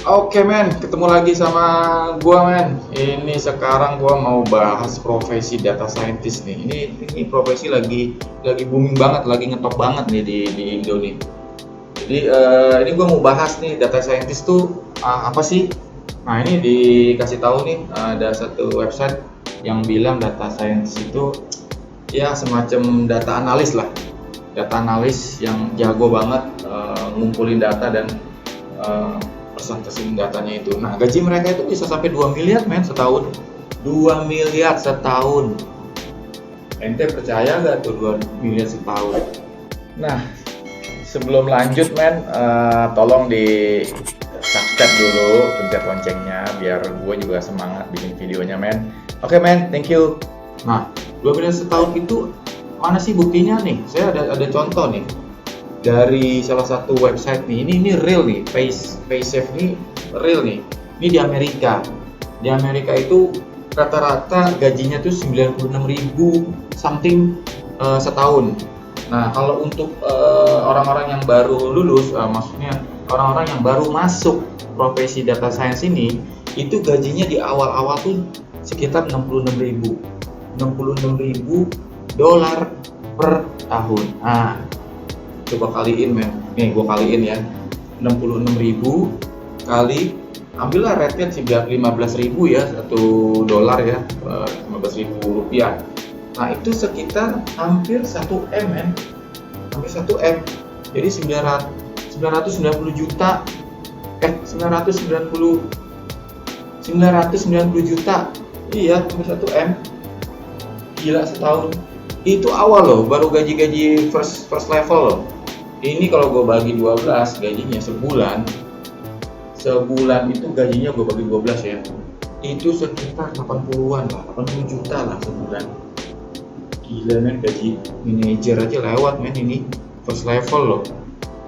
Oke men, ketemu lagi sama gua men. Ini sekarang gua mau bahas profesi data scientist nih. Ini profesi lagi booming banget, lagi ngetop banget nih di Indo nih. Jadi ini gua mau bahas nih data scientist tuh apa sih? Nah ini dikasih tahu nih ada satu website yang bilang data scientist itu ya semacam data analis lah. Data analis yang jago banget ngumpulin data dan uh, presentasiin datanya itu. Nah, gaji mereka itu bisa sampai 2 miliar men setahun. 2 miliar setahun. Ente percaya nggak tuh 2 miliar setahun? Nah, sebelum lanjut men, tolong di subscribe dulu, pencet loncengnya biar gue juga semangat bikin videonya men. Oke men, thank you. Nah, 2 miliar setahun itu mana sih buktinya nih? Saya ada contoh nih dari salah satu website nih. Ini real nih, Paysafe ini real nih. Ini di Amerika. Di Amerika itu rata-rata gajinya tuh 96.000 something setahun. Nah, kalau untuk orang-orang yang baru lulus, maksudnya orang-orang yang baru masuk profesi data science ini, itu gajinya di awal-awal tuh sekitar 66.000 dolar per tahun. Nah, coba kaliin men, nih gue kaliin ya, 66.000 kali, ambillah rate-nya 15.000 ya, 1 dolar ya, 15.000 rupiah. Nah itu sekitar hampir 1 M men, hampir 1 M. Jadi 990 juta, 990 juta, iya hampir 1 M. Gila setahun. Itu awal loh, baru gaji-gaji first level loh. Ini kalau gue bagi 12 gajinya sebulan itu gajinya gue bagi 12 ya, itu sekitar 80-an lah, 80 juta lah sebulan. Gila men, gaji manajer aja lewat men. Ini first level loh,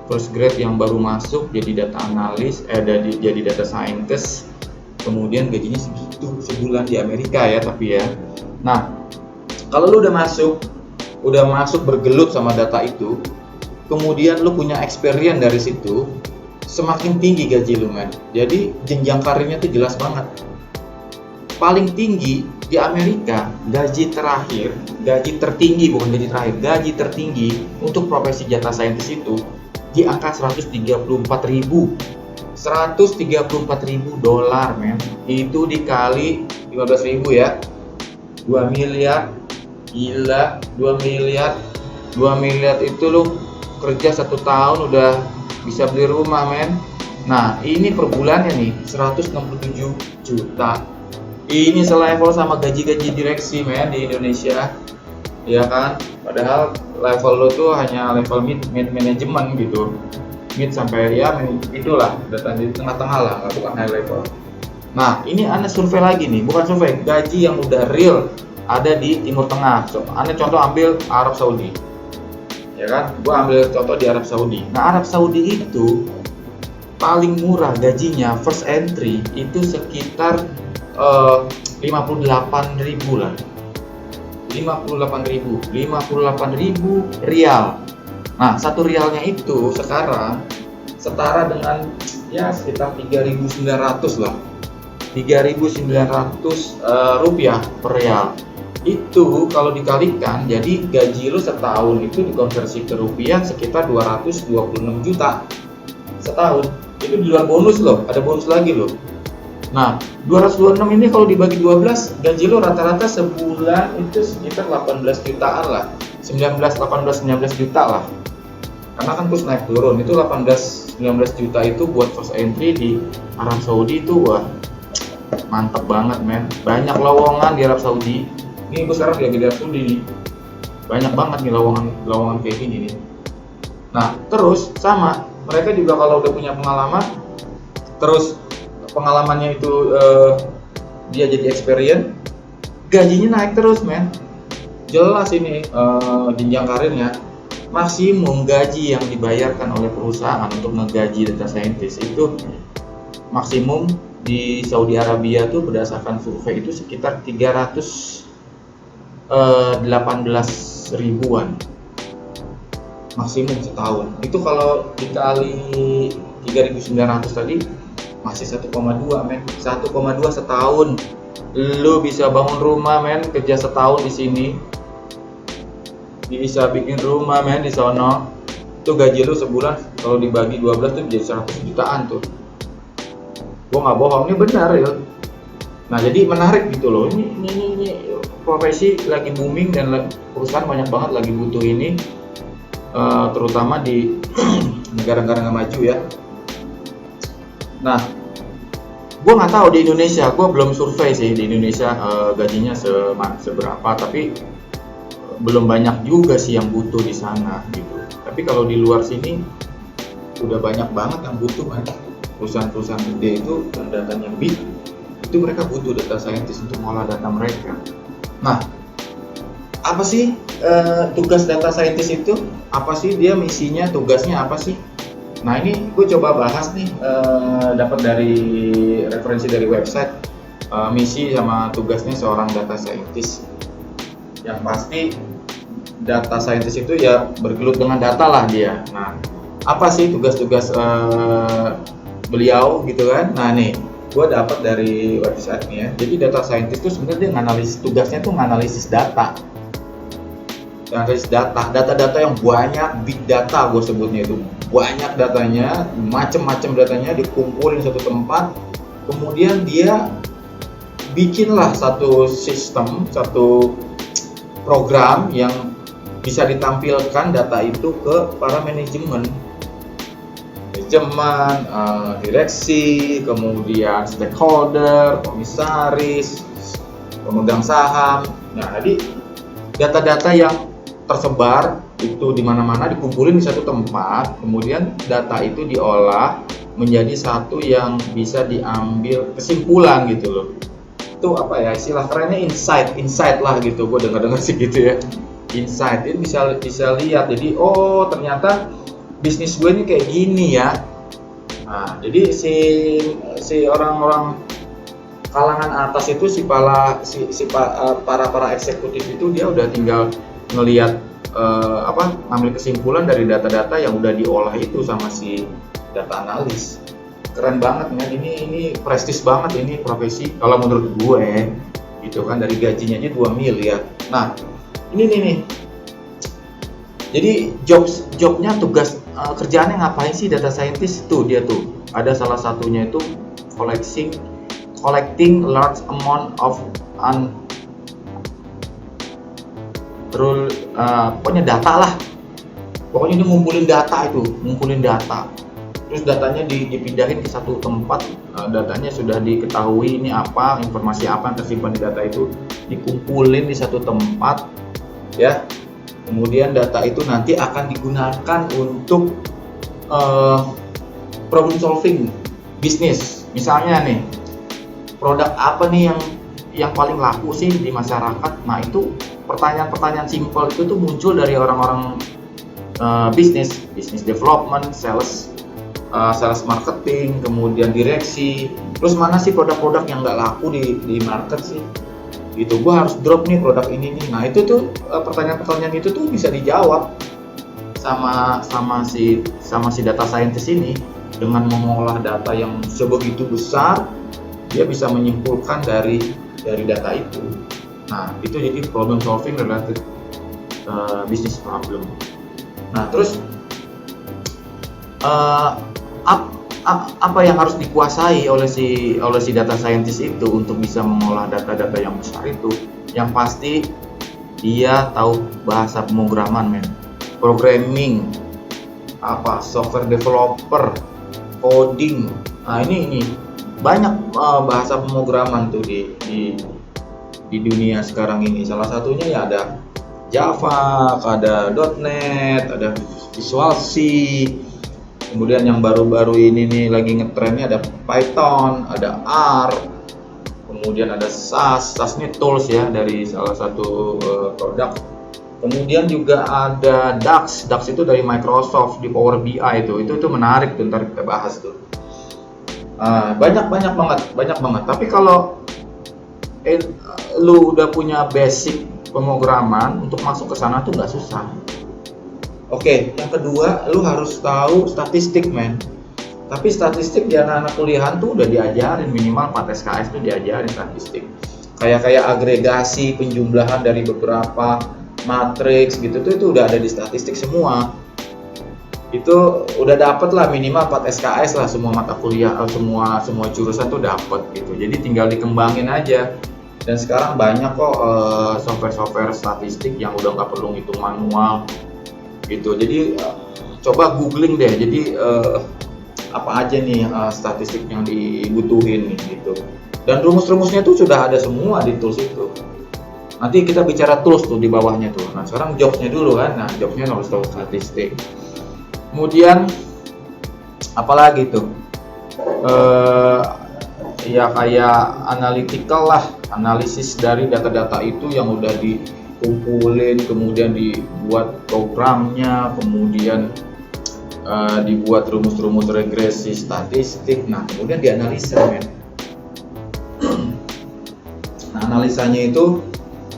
first grade yang baru masuk jadi data analis, jadi data scientist, kemudian gajinya segitu sebulan di Amerika ya. Tapi ya, nah kalau lu udah masuk bergelut sama data itu, kemudian lu punya experience dari situ, semakin tinggi gaji lu men. Jadi jenjang karirnya tuh jelas banget. Paling tinggi di Amerika, gaji tertinggi bukan gaji terakhir, gaji tertinggi untuk profesi data scientist itu di angka 134.000 dolar men. Itu dikali 15.000 ya, 2 miliar. Gila, 2 miliar. 2 miliar itu lu kerja 1 tahun udah bisa beli rumah men. Nah ini per bulannya nih 167 juta. Ini selevel sama gaji-gaji direksi men di Indonesia, ya kan? Padahal level lo tuh hanya level mid manajemen gitu, mid sampai ya itulah, data di tengah-tengah lah, bukan high level. Nah ini aneh survei lagi nih, bukan survei, gaji yang udah real ada di Timur Tengah. Aneh contoh ambil Arab Saudi, ya kan? Gua ambil contoh di Arab Saudi. Nah Arab Saudi itu paling murah gajinya first entry itu sekitar 58.000 lah, 58.000 rial. Nah 1 rialnya itu sekarang setara dengan ya sekitar 3.900 lah, 3.900 rupiah per rial. Itu kalau dikalikan, jadi gaji lu setahun itu dikonversi ke rupiah sekitar 226 juta setahun. Itu di luar bonus loh, ada bonus lagi loh. Nah 226 ini kalau dibagi 12, gaji lu rata-rata sebulan itu sekitar 18 jutaan lah, 19 juta lah. Karena kan terus naik turun, itu 19 juta itu buat first entry di Arab Saudi itu wah mantep banget men. Banyak lowongan di Arab Saudi. Ini gue sekarang lagi di Arab Saudi nih, banyak banget nih lowongan kayak gini nih. Nah terus sama mereka juga kalau udah punya pengalaman, terus pengalamannya itu dia jadi experience, gajinya naik terus men. Jelas ini jenjang karirnya. Maksimum gaji yang dibayarkan oleh perusahaan untuk ngegaji data scientist itu maksimum di Saudi Arabia tuh berdasarkan survei itu sekitar 318 ribuan maksimum setahun. Itu kalau dikali 3.900 tadi masih 1,2 men, 1,2 setahun. Lu bisa bangun rumah men, kerja setahun di sini, bisa bikin rumah men di sono. Tuh gaji lu sebulan kalau dibagi 12 tuh jadi 100 jutaan tuh. Gua nggak bohong, ini benar ya. Nah jadi menarik gitu loh, ini profesi lagi booming dan perusahaan banyak banget lagi butuh ini, terutama di negara-negara nggak maju ya. Nah, gue nggak tahu di Indonesia, gue belum survei sih di Indonesia gajinya seberapa, tapi belum banyak juga sih yang butuh di sana gitu. Tapi kalau di luar sini udah banyak banget yang butuh kan. Perusahaan-perusahaan gede itu dan datanya big, itu mereka butuh data scientist untuk mengolah data mereka. Nah, apa sih tugas data scientist itu? Apa sih dia misinya, tugasnya apa sih? Nah ini gue coba bahas nih, dapat dari referensi dari website, misi sama tugasnya seorang data scientist. Yang pasti data scientist itu ya bergelut dengan data lah dia. Nah apa sih tugas-tugas beliau gitu kan? Nah nih gue dapat dari website nih ya. Jadi data scientist itu sebenarnya dia nganalisis, tugasnya tuh nganalisis data. Data-data yang banyak, big data gue sebutnya itu, banyak datanya, macam-macam datanya dikumpulin satu tempat, kemudian dia bikinlah satu sistem, satu program yang bisa ditampilkan data itu ke para manajemen, direksi, kemudian stakeholder, komisaris, pemegang saham. Nah jadi data-data yang tersebar itu di mana-mana dikumpulin di satu tempat, kemudian data itu diolah menjadi satu yang bisa diambil kesimpulan gitu loh. Itu apa ya istilah kerennya, insight lah gitu, gue dengar sih gitu ya, insight. Ini bisa lihat, jadi oh ternyata bisnis gue ini kayak gini ya. Nah jadi si orang-orang kalangan atas itu para eksekutif itu dia udah tinggal ngelihat ngambil kesimpulan dari data-data yang udah diolah itu sama si data analis. Keren banget kan, ini prestis banget ini profesi kalau menurut gue gitu kan, dari gajinya aja 2 miliar. Nah ini nih, jadi jobnya, tugas kerjaannya ngapain sih data scientist tuh? Dia tuh ada salah satunya itu collecting large amount of pokoknya data lah, pokoknya dia ngumpulin data, terus datanya dipindahin ke satu tempat, datanya sudah diketahui ini apa, informasi apa yang tersimpan di data itu dikumpulin di satu tempat ya, kemudian data itu nanti akan digunakan untuk problem solving bisnis. Misalnya nih, produk apa nih yang paling laku sih di masyarakat. Nah itu pertanyaan-pertanyaan simpel itu tuh muncul dari orang-orang bisnis development, sales marketing, kemudian direksi. Terus mana sih produk-produk yang nggak laku di market sih? Gitu, gua harus drop nih produk ini nih. Nah itu tuh pertanyaan-pertanyaan itu tuh bisa dijawab sama si data scientist ini dengan mengolah data yang sebegitu besar. Dia bisa menyimpulkan dari data itu. Nah itu jadi problem solving related business problem. Nah terus apa yang harus dikuasai oleh si data scientist itu untuk bisa mengolah data-data yang besar itu? Yang pasti dia tahu bahasa pemrograman, programming, software developer, coding. Nah ini banyak bahasa pemrograman tuh di dunia sekarang ini. Salah satunya ya ada Java, ada .NET, ada Visual C. Kemudian yang baru-baru ini nih lagi ngetrennya ada Python, ada R. Kemudian ada SAS ini tools ya dari salah satu produk. Kemudian juga ada DAX itu dari Microsoft di Power BI itu menarik tuh, ntar kita bahas tuh. Banyak banget. Tapi kalau lu udah punya basic pemrograman, untuk masuk ke sana tuh nggak susah. Oke, yang kedua, lu harus tahu statistik, Tapi statistik di anak-anak kuliahan tuh udah diajarin, minimal 4 SKS tuh diajarin statistik. Kayak agregasi, penjumlahan dari beberapa matriks gitu tuh itu udah ada di statistik semua. Itu udah dapet lah minimal 4 SKS lah semua mata kuliah, semua jurusan tuh dapet gitu. Jadi tinggal dikembangin aja. Dan sekarang banyak kok software-software statistik yang udah nggak perlu ngitung manual gitu. Jadi coba googling deh. Jadi apa aja nih statistik yang dibutuhin nih gitu. Dan rumus-rumusnya tuh sudah ada semua di tools itu. Nanti kita bicara tools tuh di bawahnya tuh. Nah sekarang jobsnya dulu kan. Nah jobsnya harus tahu statistik. Kemudian apalagi tuh ya kayak analytical lah, analisis dari data-data itu yang udah dikumpulin, kemudian dibuat programnya, kemudian dibuat rumus-rumus regresi statistik. Nah kemudian dianalisa men. Nah analisanya itu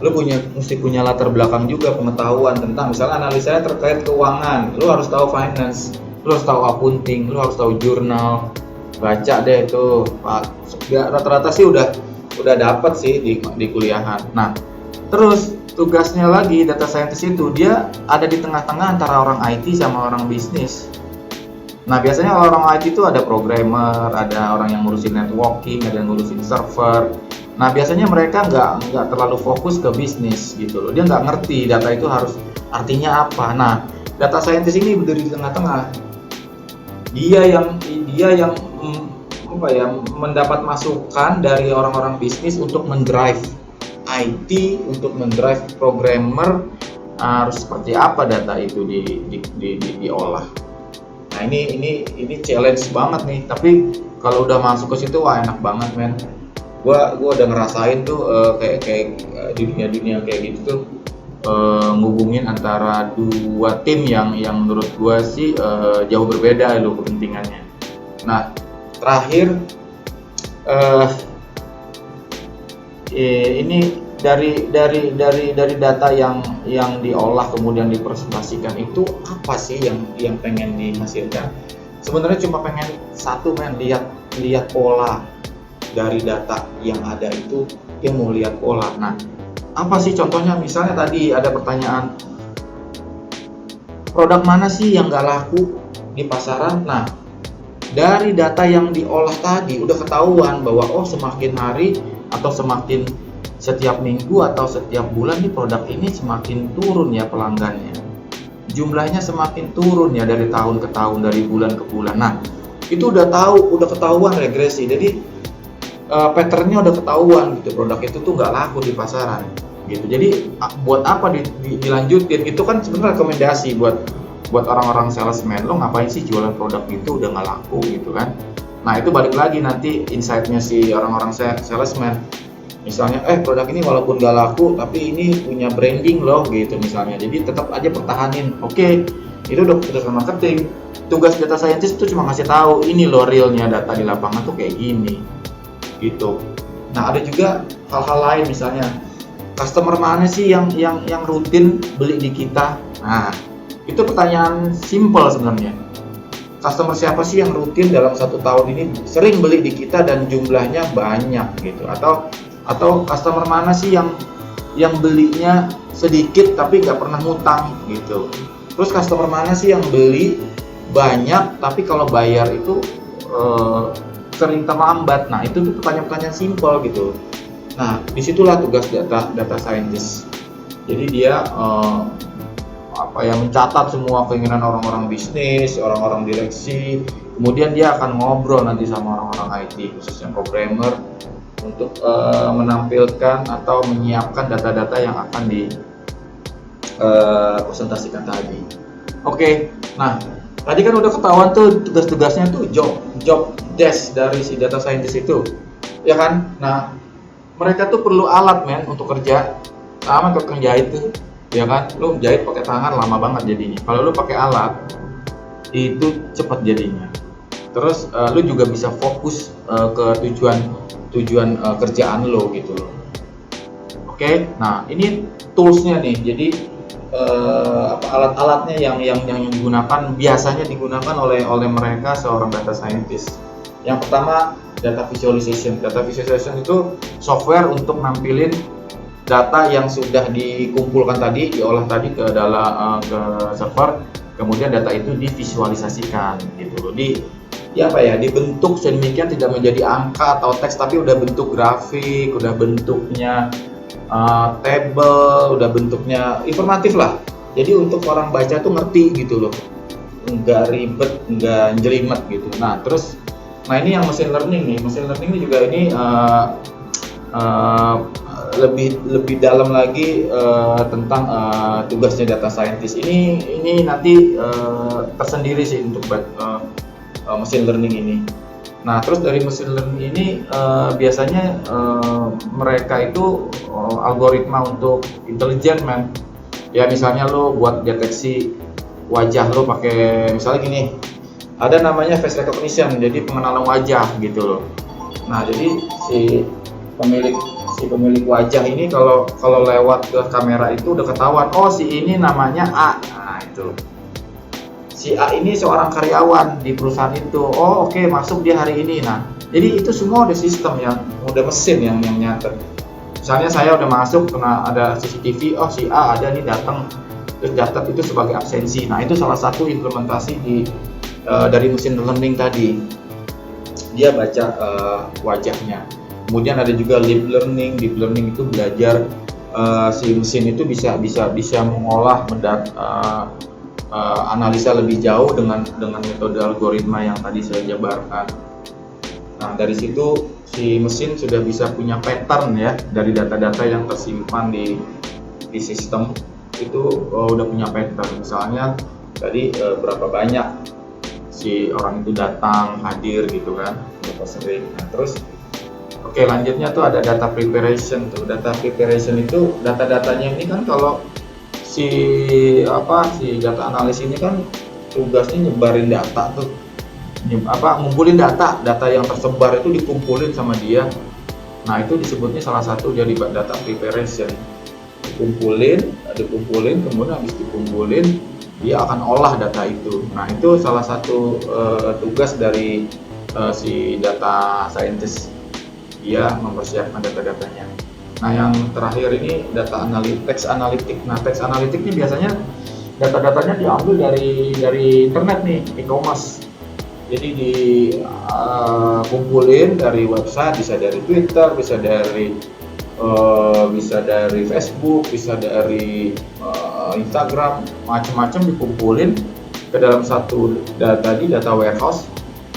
lu mesti punya latar belakang juga, pengetahuan tentang misalnya analisanya terkait keuangan, lu harus tahu finance, lu harus tahu accounting, lu harus tahu jurnal. Baca deh itu Pak. Rata-rata sih udah dapat sih di kuliahan. Nah terus tugasnya lagi data scientist itu dia ada di tengah-tengah antara orang IT sama orang bisnis. Nah biasanya orang IT itu ada programmer, ada orang yang ngurusin networking, ada yang ngurusin server. Nah biasanya mereka nggak terlalu fokus ke bisnis gitu loh. Dia nggak ngerti data itu harus artinya apa. Nah data scientist ini berdiri di tengah-tengah. Dia yang mendapat masukan dari orang-orang bisnis untuk mendrive IT, untuk mendrive programmer harus seperti apa data itu diolah. Nah ini challenge banget nih. Tapi kalau udah masuk ke situ wah enak banget men. Gua udah ngerasain tuh kayak di dunia kayak gitu tuh ngubungin antara dua tim yang menurut gua sih jauh berbeda loh kepentingannya. Nah terakhir ini dari data yang diolah kemudian dipresentasikan itu apa sih yang pengen dihasilkan? Sebenarnya cuma pengen satu men, lihat pola dari data yang ada itu. Dia mau lihat pola. Nah apa sih contohnya? Misalnya tadi ada pertanyaan produk mana sih yang nggak laku di pasaran. Nah dari data yang diolah tadi udah ketahuan bahwa oh semakin hari atau semakin setiap minggu atau setiap bulan nih produk ini semakin turun ya pelanggannya, jumlahnya semakin turun ya dari tahun ke tahun, dari bulan ke bulan. Nah itu udah ketahuan regresi. Jadi patternnya udah ketahuan gitu, produk itu tuh nggak laku di pasaran gitu. Jadi buat apa dilanjutin? Itu kan sebenarnya rekomendasi buat orang-orang salesman. Lo ngapain sih jualan produk itu udah nggak laku gitu kan? Nah itu balik lagi nanti insight-nya si orang-orang salesman. Misalnya produk ini walaupun nggak laku tapi ini punya branding loh gitu misalnya. Jadi tetap aja pertahanin. Oke, itu udah keputusan marketing. Tugas data scientist itu cuma ngasih tahu ini loh realnya data di lapangan tuh kayak gini gitu. Nah ada juga hal-hal lain, misalnya customer mana sih yang rutin beli di kita. Nah itu pertanyaan simple sebenarnya. Customer siapa sih yang rutin dalam 1 tahun ini sering beli di kita dan jumlahnya banyak gitu. Atau customer mana sih yang belinya sedikit tapi nggak pernah ngutang gitu. Terus customer mana sih yang beli banyak tapi kalau bayar itu sering terlambat. Nah itu tuh pertanyaan-pertanyaan simpel gitu. Nah disitulah tugas data scientist. Jadi dia mencatat semua keinginan orang-orang bisnis, orang-orang direksi. Kemudian dia akan ngobrol nanti sama orang-orang IT khususnya programmer untuk menampilkan atau menyiapkan data-data yang akan dipresentasikan tadi. Oke, nah tadi kan udah ketahuan tuh tugas-tugasnya tuh job desk dari si data scientist itu, ya kan? Nah, mereka tuh perlu alat men untuk kerja. Sama tukang jahit tuh, ya kan? Lu jahit pakai tangan lama banget jadinya. Kalau lu pakai alat, itu cepat jadinya. Terus lu juga bisa fokus ke tujuan kerjaan lo gitu loh. Oke, nah ini toolsnya nih. Jadi alat-alatnya yang digunakan, biasanya digunakan oleh mereka seorang data scientist. Yang pertama, data visualization. Data visualization itu software untuk nampilin data yang sudah dikumpulkan tadi, diolah tadi ke dalam ke server, kemudian data itu divisualisasikan gitu loh. Dibentuk sedemikian tidak menjadi angka atau teks, tapi udah bentuk grafik, udah bentuknya table, udah bentuknya informatif lah. Jadi untuk orang baca tuh ngerti gitu loh, nggak ribet, nggak jelimet gitu. Nah ini yang machine learning nih. Machine learning ini juga ini lebih dalam lagi tentang tugasnya data scientist. Ini nanti tersendiri sih untuk machine learning ini. Nah, terus dari machine learning ini biasanya mereka itu algoritma untuk intelijen, man. Ya misalnya lo buat deteksi wajah lo pakai misalnya gini, ada namanya face recognition, jadi pengenalan wajah gitu loh. Nah, jadi si pemilik wajah ini kalau lewat ke kamera itu udah ketahuan, oh si ini namanya A. Nah, itu. Si A ini seorang karyawan di perusahaan itu. Oh, oke, masuk dia hari ini. Nah, jadi itu semua udah sistem udah mesin yang nyatet. Misalnya saya udah masuk, kena ada CCTV, oh si A ada nih datang, terus catat itu sebagai absensi. Nah, itu salah satu implementasi dari machine learning tadi. Dia baca wajahnya. Kemudian ada juga deep learning. Deep learning itu belajar si mesin itu bisa mengolah analisa lebih jauh dengan metode algoritma yang tadi saya jabarkan. Nah, dari situ si mesin sudah bisa punya pattern ya, dari data-data yang tersimpan di sistem itu udah punya pattern. Misalnya tadi berapa banyak si orang itu datang, hadir gitu kan, berapa sering. Nah, terus oke, lanjutnya tuh ada data preparation tuh. Data preparation itu data-datanya ini kan kalau si data analis ini kan tugasnya nyebarin data tuh, ngumpulin data yang tersebar itu dikumpulin sama dia. Nah, itu disebutnya salah satu jadi data preparation. Dikumpulin, kemudian habis dikumpulin dia akan olah data itu. Nah, itu salah satu tugas dari si data scientist, dia mempersiapkan data-datanya. Nah, yang terakhir ini data text analytic. Nah, text analytic ini biasanya data-datanya diambil dari internet nih, e-commerce. Jadi dikumpulin dari website, bisa dari Twitter, bisa dari Facebook, bisa dari Instagram, macam-macam dikumpulin ke dalam satu data warehouse.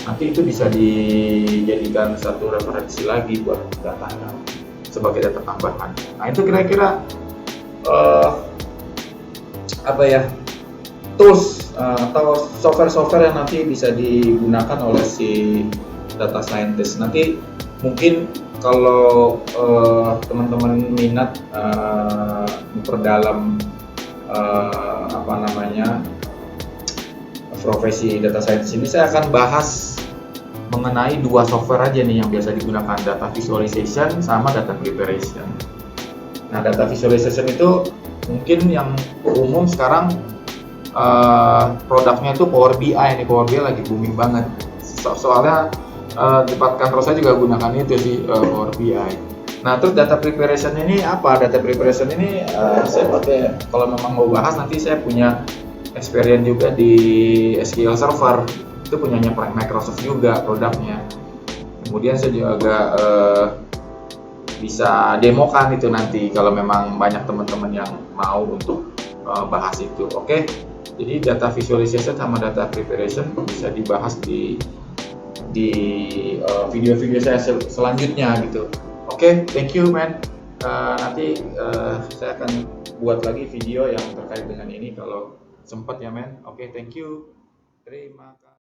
Nanti itu bisa dijadikan satu referensi lagi buat datanya sebagai data tambahan. Nah, itu kira-kira tools atau software-software yang nanti bisa digunakan oleh si data scientist. Nanti mungkin kalau teman-teman minat memperdalam profesi data scientist ini, saya akan bahas mengenai dua software aja nih yang biasa digunakan, data visualization sama data preparation. Nah, data visualization itu mungkin yang umum sekarang produknya itu Power BI nih. Power BI lagi booming banget. Soalnya di kantor saya juga gunakan itu sih, Power BI. Nah, terus data preparation ini apa? Data preparation ini saya pakai, kalau memang mau bahas nanti saya punya experience juga di SQL Server. Itu punyanya Microsoft juga produknya. Kemudian saya juga bisa demokan itu nanti kalau memang banyak teman-teman yang mau untuk bahas itu. Oke. Jadi data visualization sama data preparation bisa dibahas di video-video saya selanjutnya gitu. Oke, thank you man. Nanti saya akan buat lagi video yang terkait dengan ini kalau sempat ya man. Oke, thank you. Terima kasih.